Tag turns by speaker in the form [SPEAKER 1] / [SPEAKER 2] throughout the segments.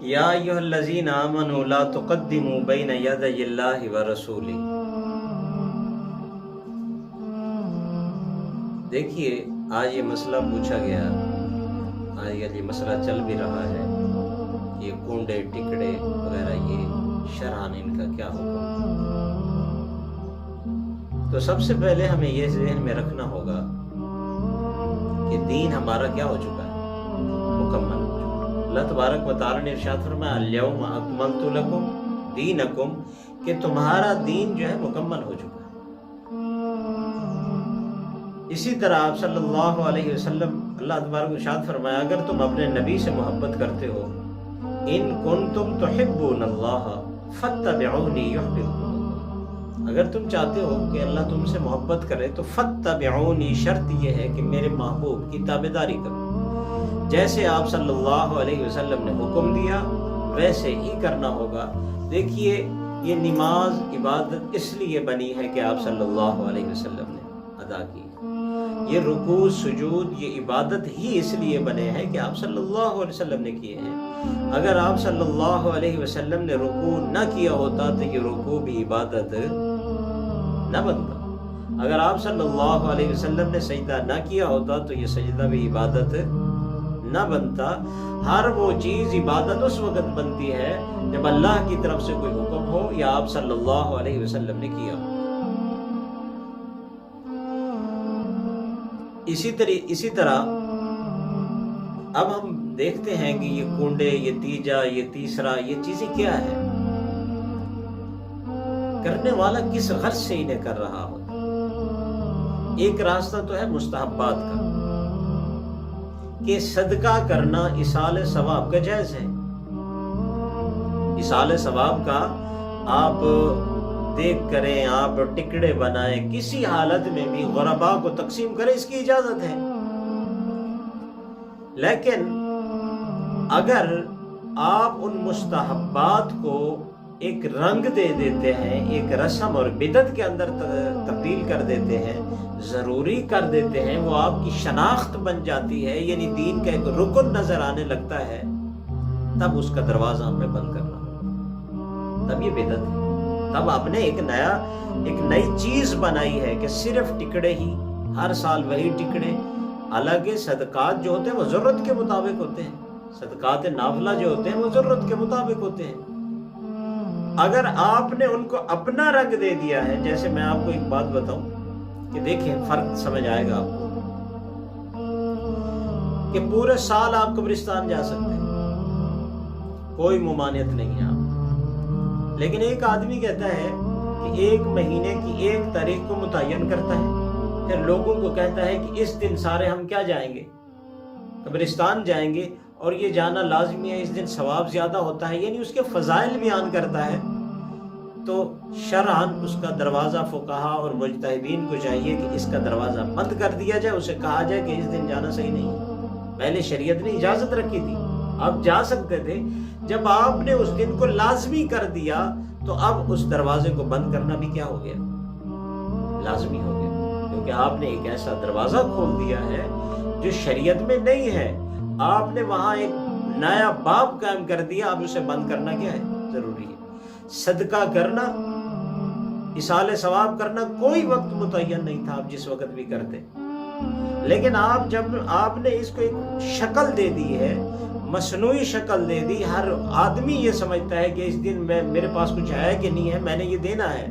[SPEAKER 1] یا ایھا الذین آمنوا لا تقدموا بین یدی اللہ ورسولہ۔ دیکھیے آج یہ مسئلہ پوچھا گیا، آج یہ مسئلہ چل بھی رہا ہے، یہ کنڈے ٹکڑے وغیرہ یہ شرعاً ان کا کیا حکم؟ تو سب سے پہلے ہمیں یہ ذہن میں رکھنا ہوگا کہ دین ہمارا کیا ہو چکا ہے، مکمل ہو چکا ہے۔ اللہ تبارک و تعالی نے ارشاد فرمایا الیوم اکملت لکم دینکم، کہ تمہارا دین جو ہے مکمل ہو چکا ہے۔ اسی طرح آپ صلی اللہ علیہ وسلم اللہ تبارک و ارشاد فرمایا اگر تم اپنے نبی سے محبت کرتے ہو، ان کنتم تحبون اللہ فاتبعونی یحببکم اللہ، اگر تم چاہتے ہو کہ اللہ تم سے محبت کرے تو فاتبعونی، شرط یہ ہے کہ میرے محبوب کی تابعداری کرو، جیسے آپ صلی اللہ علیہ وسلم نے حکم دیا ویسے ہی کرنا ہوگا۔ دیکھیے یہ نماز عبادت اس لیے بنی ہے کہ آپ صلی اللہ علیہ وسلم نے ادا کی، یہ رکوع سجود یہ عبادت ہی اس لیے بنے ہیں کہ آپ صلی اللہ علیہ وسلم نے کیے ہیں۔ اگر آپ صلی اللہ علیہ وسلم نے رکوع نہ کیا ہوتا تو یہ رکوع بھی عبادت نہ بنتا، اگر آپ صلی اللہ علیہ وسلم نے سجدہ نہ کیا ہوتا تو یہ سجدہ بھی عبادت نہ بنتا۔ ہر وہ چیز عبادت اس وقت بنتی ہے جب اللہ کی طرف سے کوئی حکم ہو یا آپ صلی اللہ علیہ وسلم نے کیا ہو۔ اسی طرح اب ہم دیکھتے ہیں کہ یہ کنڈے، یہ تیجا، یہ تیسرا، یہ چیزیں کیا ہے، کرنے والا کس غرض سے انہیں کر رہا ہو۔ ایک راستہ تو ہے مستحبات کا کہ صدقہ کرنا ایصال ثواب کا جائز ہے، ایصال ثواب کا آپ دیکھ کریں، آپ ٹکڑے بنائیں، کسی حالت میں بھی غرباء کو تقسیم کریں، اس کی اجازت ہے۔ لیکن اگر آپ ان مستحبات کو ایک رنگ دے دیتے ہیں، ایک رسم اور بدعت کے اندر تبدیل کر دیتے ہیں، ضروری کر دیتے ہیں، وہ آپ کی شناخت بن جاتی ہے، یعنی دین کا ایک رکن نظر آنے لگتا ہے، تب اس کا دروازہ ہمیں بند کرنا ہوگا، تب یہ بدعت ہے۔ تب آپ نے ایک نئی چیز بنائی ہے کہ صرف ٹکڑے ہی، ہر سال وہی ٹکڑے۔ الگ صدقات جو ہوتے ہیں وہ ضرورت کے مطابق ہوتے ہیں، صدقات نافلہ جو ہوتے ہیں وہ ضرورت کے مطابق ہوتے ہیں۔ اگر آپ نے ان کو اپنا رنگ دے دیا ہے، جیسے میں آپ کو ایک بات بتاؤں کہ دیکھیں فرق سمجھ آئے گا آپ کو، کہ پورے سال آپ قبرستان جا سکتے ہیں، کوئی ممانعت نہیں ہے آپ، لیکن ایک آدمی کہتا ہے کہ ایک مہینے کی 1 تاریخ کو متعین کرتا ہے، پھر لوگوں کو کہتا ہے کہ اس دن سارے ہم کیا جائیں گے، قبرستان جائیں گے، اور یہ جانا لازمی ہے، اس دن ثواب زیادہ ہوتا ہے، یعنی اس کے فضائل بیان کرتا ہے۔ تو شرعاً اس کا دروازہ فقہا اور مجتہدین کو چاہیے کہ اس کا دروازہ بند کر دیا جائے، اسے کہا جائے کہ اس دن جانا صحیح نہیں ہے۔ پہلے شریعت نے اجازت رکھی تھی، آپ جا سکتے تھے، جب آپ نے اس دن کو لازمی کر دیا تو اب اس دروازے کو بند کرنا بھی کیا ہو گیا، لازمی ہو گیا، کیونکہ آپ نے ایک ایسا دروازہ کھول دیا ہے جو شریعت میں نہیں ہے، آپ نے وہاں ایک نیا باب قائم کر دیا، اب اسے بند کرنا کیا ہے، ضروری ہے۔ صدقہ کرنا، ایصال ثواب کرنا کوئی وقت متعین نہیں تھا، آپ جس وقت بھی کرتے، لیکن جب آپ نے اس کو ایک شکل دے دی ہے، مصنوعی شکل دے دی، ہر آدمی یہ سمجھتا ہے کہ اس دن میرے پاس کچھ ہے کہ نہیں ہے، میں نے یہ دینا ہے،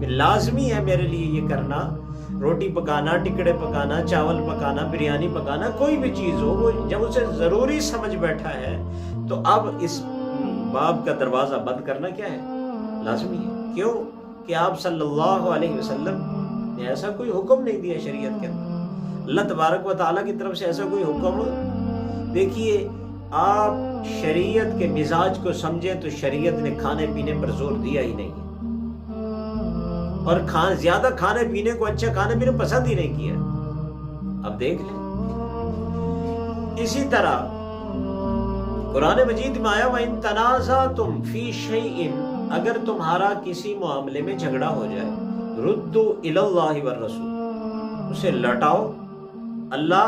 [SPEAKER 1] لازمی ہے میرے لیے یہ کرنا، روٹی پکانا، ٹکڑے پکانا، چاول پکانا، بریانی پکانا، کوئی بھی چیز ہو، وہ جب اسے ضروری سمجھ بیٹھا ہے تو اب اس باب کا دروازہ بند کرنا کیا ہے، لازمی ہے۔ کیوں کہ آپ صلی اللہ علیہ وسلم نے ایسا کوئی حکم نہیں دیا شریعت کے اندر، اللہ تبارک و تعالیٰ کی طرف سے ایسا کوئی حکم۔ دیکھیے آپ شریعت کے مزاج کو سمجھیں تو شریعت نے کھانے پینے پر زور دیا ہی نہیں ہے، اور زیادہ کھانے پینے کو، اچھا کھانے پینے پسند ہی نہیں کیا، اب دیکھ لیں۔ اسی طرح قرآن مجید میں آیا وَإِن تَنَازَعْتُمْ فِي شَيْءٍ، اگر تمہارا کسی معاملے میں جھگڑا ہو جائے، رُدُّوا إِلَى اللَّهِ وَالرَّسُولِ، اسے لٹاؤ اللہ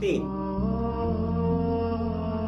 [SPEAKER 1] 3।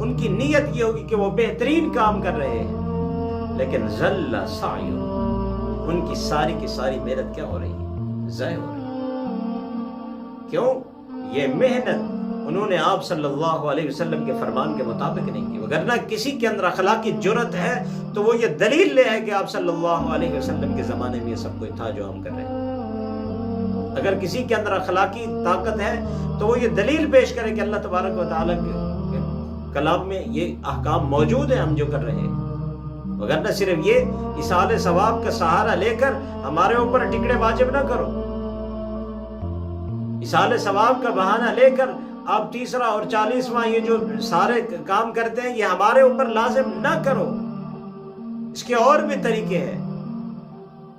[SPEAKER 1] ان کی نیت یہ ہوگی کہ وہ بہترین کام کر رہے ہیں، لیکن ضل سعیہم، ان کی ساری محنت کیا ہو رہی ہے؟ ضائع ہو رہی ہے۔ کیوں؟ یہ محنت انہوں نے آپ صلی اللہ علیہ وسلم کے فرمان کے مطابق نہیں کی، وگرنہ کسی کے اندر اخلاقی جرت ہے تو وہ یہ دلیل لے ہے کہ آپ صلی اللہ علیہ وسلم کے زمانے میں یہ سب کچھ تھا جو ہم کر رہے ہیں۔ اگر کسی کے اندر اخلاقی طاقت ہے تو وہ یہ دلیل پیش کرے کہ اللہ تبارک و تعالیٰ کے کلام میں یہ احکام موجود ہیں ہم جو کر رہے ہیں، وگرنہ صرف یہ ایصال ثواب کا سہارا لے کر ہمارے اوپر ٹکڑے واجب نہ کرو، ایصال ثواب کا بہانہ لے کر آپ 30واں اور 40واں یہ جو سارے کام کرتے ہیں یہ ہمارے اوپر لازم نہ کرو، اس کے اور بھی طریقے ہیں۔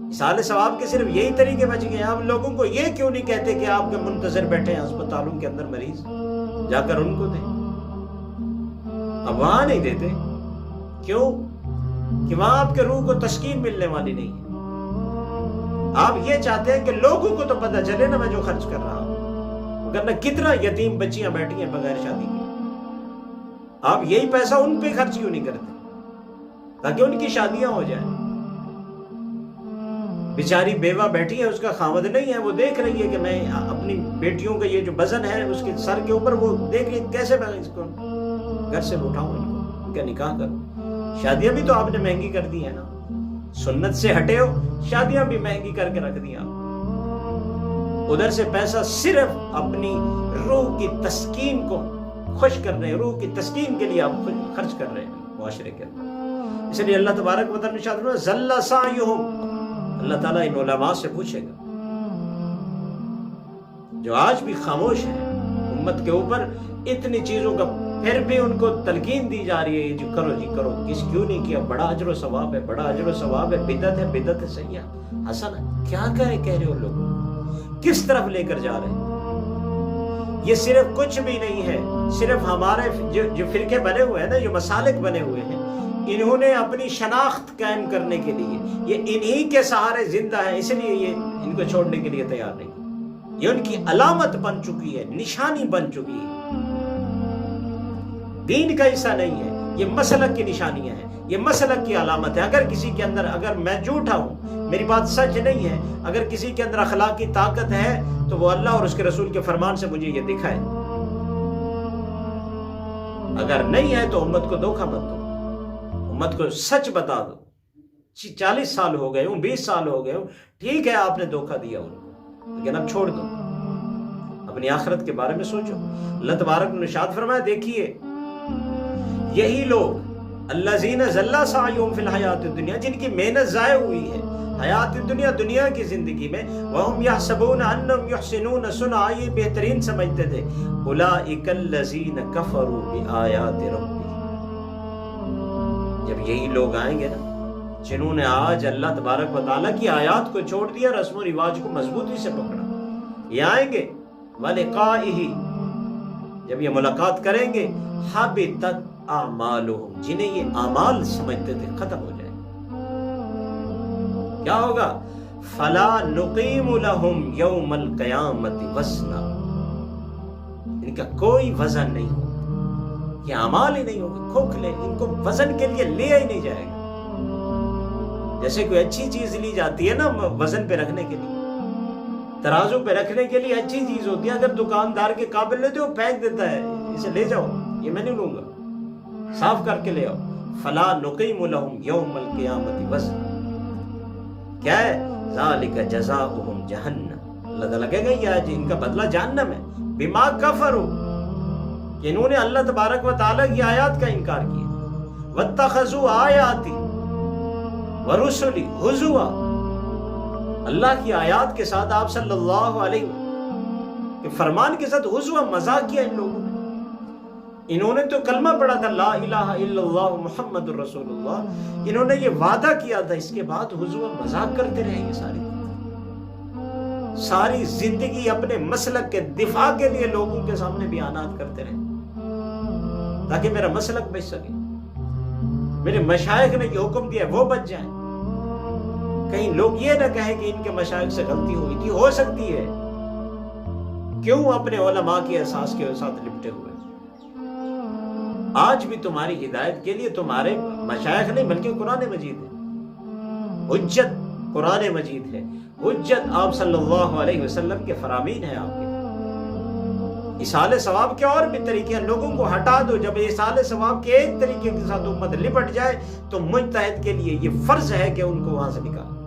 [SPEAKER 1] ایصال ثواب کے صرف یہی طریقے بچ گئے ہیں۔ آپ لوگوں کو یہ کیوں نہیں کہتے کہ آپ کے منتظر بیٹھے ہیں ہسپتالوں کے اندر مریض، جا کر ان کو دیں؟ اب وہاں نہیں دیتے، کیوں؟ کہ وہاں آپ کے روح کو تسکین ملنے والی نہیں ہے۔ آپ یہ چاہتے ہیں کہ لوگوں کو تو پتہ چلے نا میں جو خرچ کر رہا ہوں، ورنہ کتنا یتیم بچیاں بیٹھی ہیں بغیر شادی کے، آپ یہی پیسہ ان پہ خرچ کیوں نہیں کرتے تاکہ ان کی شادیاں ہو جائیں؟ بیچاری بیوہ بیٹھی ہے، اس کا خاوند نہیں ہے، وہ دیکھ رہی ہے کہ میں اپنی بیٹیوں کا یہ جو وزن ہے اس کے سر کے اوپر، وہ دیکھ رہی ہے کیسے میں اس کو گھر سے اٹھاؤں، ان کا نکاح کروں۔ شادیاں بھی تو آپ نے مہنگی کر دی ہیں نا، سنت سے ہٹے ہو، شادیاں بھی مہنگی کر کے رکھ دی آپ۔ ادھر سے پیسہ صرف اپنی روح کی تسکین کو خوش کر رہے ہیں، روح کی تسکین کے لیے آپ خرچ کر رہے ہیں معاشرے کے اندر۔ اس لیے اللہ تبارک و تعالیٰ نے ارشاد فرمایا ضل سعیہم، اللہ تعالیٰ ان علماء سے پوچھے گا جو آج بھی خاموش ہیں امت کے اوپر اتنی چیزوں کا، پھر بھی ان کو تلقین دی جا رہی ہے جو کرو جی کرو، کیوں نہیں کیا؟ بڑا اجر و ثواب ہے، بڑا اجر و ثواب ہے، بدعت ہے سیئہ حسن ہے۔ کیا کہہ رہے ہو لوگ؟ کس طرف لے کر جا رہے ہیں؟ یہ صرف کچھ بھی نہیں ہے، صرف ہمارے جو فرقے بنے ہوئے ہیں نا، جو مسالک بنے ہوئے ہیں، انہوں نے اپنی شناخت قائم کرنے کے لیے یہ انہی کے سہارے زندہ ہیں، اس لیے یہ ان کو چھوڑنے کے لیے تیار نہیں۔ یہ ان کی علامت بن چکی ہے، نشانی بن چکی ہے، دین کا حصہ نہیں ہے، یہ مسلک کی نشانیاں ہیں، یہ مسلک کی علامت ہے۔ اگر کسی کے اندر، اگر میں جھوٹا ہوں، میری بات سچ نہیں ہے، اگر کسی کے اندر اخلاقی طاقت ہے تو وہ اللہ اور اس کے رسول کے فرمان سے مجھے یہ دکھائے، اگر نہیں ہے تو امت کو دھوکہ مت دو، امت کو سچ بتا دو۔ 40 سال ہو گئے ہوں، 20 سال ہو گئے ہوں، ٹھیک ہے آپ نے دھوکہ دیا ان کو، لیکن اب چھوڑ دو، اپنی آخرت کے بارے میں سوچو۔ اللہ تبارک نے ارشاد فرمایا، دیکھیے یہی لوگ الذین ضل سعیہم فی الحیات الدنیا، جن کی محنت ضائع ہوئی ہے حیات دنیا، دنیا کی زندگی میں، وہم یحسبون انہم یحسنون صنعا، یہ بہترین سمجھتے تھے، اولئک الذین کفروا بآیات ربہم، جب یہی لوگ آئیں گے نا جنہوں نے آج اللہ تبارک و تعالیٰ کی آیات کو چھوڑ دیا، رسم و رواج کو مضبوطی سے پکڑا، یہ آئیں گے وَلِقَائِهِ، جب یہ ملاقات کریں گے، حَبِطَتْ اعمالهم، جنہیں یہ اعمال سمجھتے تھے ختم ہو جائے، کیا ہوگا؟ فلا نقیم لهم یوم القیامت وزنا، ان کا کوئی وزن نہیں ہوگا، یہ اعمال ہی نہیں ہوگا، کھوکھلے، ان کو وزن کے لیے لیا ہی نہیں جائے گا۔ جیسے کوئی اچھی چیز لی جاتی ہے نا وزن پہ رکھنے کے لیے، ترازو پہ رکھنے کے لیے اچھی چیز ہوتی ہے، اگر دکاندار کے قابل لیتے ہو پھینک دیتا ہے، اسے لے جاؤ، یہ میں نہیں لوں گا، صاف کر کے لے آؤ۔ فلا نقیم لهم یوم القیامت وزنا، کیا ہے؟ ذالک جزاؤہم جہنم، اللہ تعالیٰ کہے گا یہ آج ان کا بدلہ جہنم ہے، بما کفروا، کہ انہوں نے اللہ تبارک و تعالیٰ کی آیات کا انکار کیا، واتخذوا آیاتی ورسلی ہزوا، اللہ کی آیات کے ساتھ آپ صلی اللہ علیہ وسلم کے فرمان کے ساتھ ہزوا، مذاق کیا ان لوگوں نے۔ انہوں نے تو کلمہ پڑھا تھا لا الہ الا اللہ محمد الرسول اللہ، انہوں نے یہ وعدہ کیا تھا، اس کے بعد ہزوا مذاق کرتے رہے، یہ ساری زندگی اپنے مسلک کے دفاع کے لیے لوگوں کے سامنے بیانات کرتے رہے تاکہ میرا مسلک بچ سکے، میرے مشائخ نے یہ حکم دیا وہ بچ جائیں، کہیں لوگ یہ نہ کہیں کہ ان کے مشائخ سے غلطی ہوئی تھی، ہو سکتی ہے، کیوں اپنے علماء کے احساس کے ساتھ لپٹے ہوئے، آج بھی تمہاری ہدایت کے لیے تمہارے مشائخ نہیں بلکہ قرآن مجید ہے. حجت قرآن مجید ہے، حجت آپ صلی اللہ علیہ وسلم کے فرامین ہے. آپ کے ایصال ثواب کے اور بھی طریقے ہیں، لوگوں کو ہٹا دو. جب ایصال ثواب کے ایک طریقے کے ساتھ امت لپٹ جائے تو مجتہد کے لیے یہ فرض ہے کہ ان کو وہاں سے نکالو.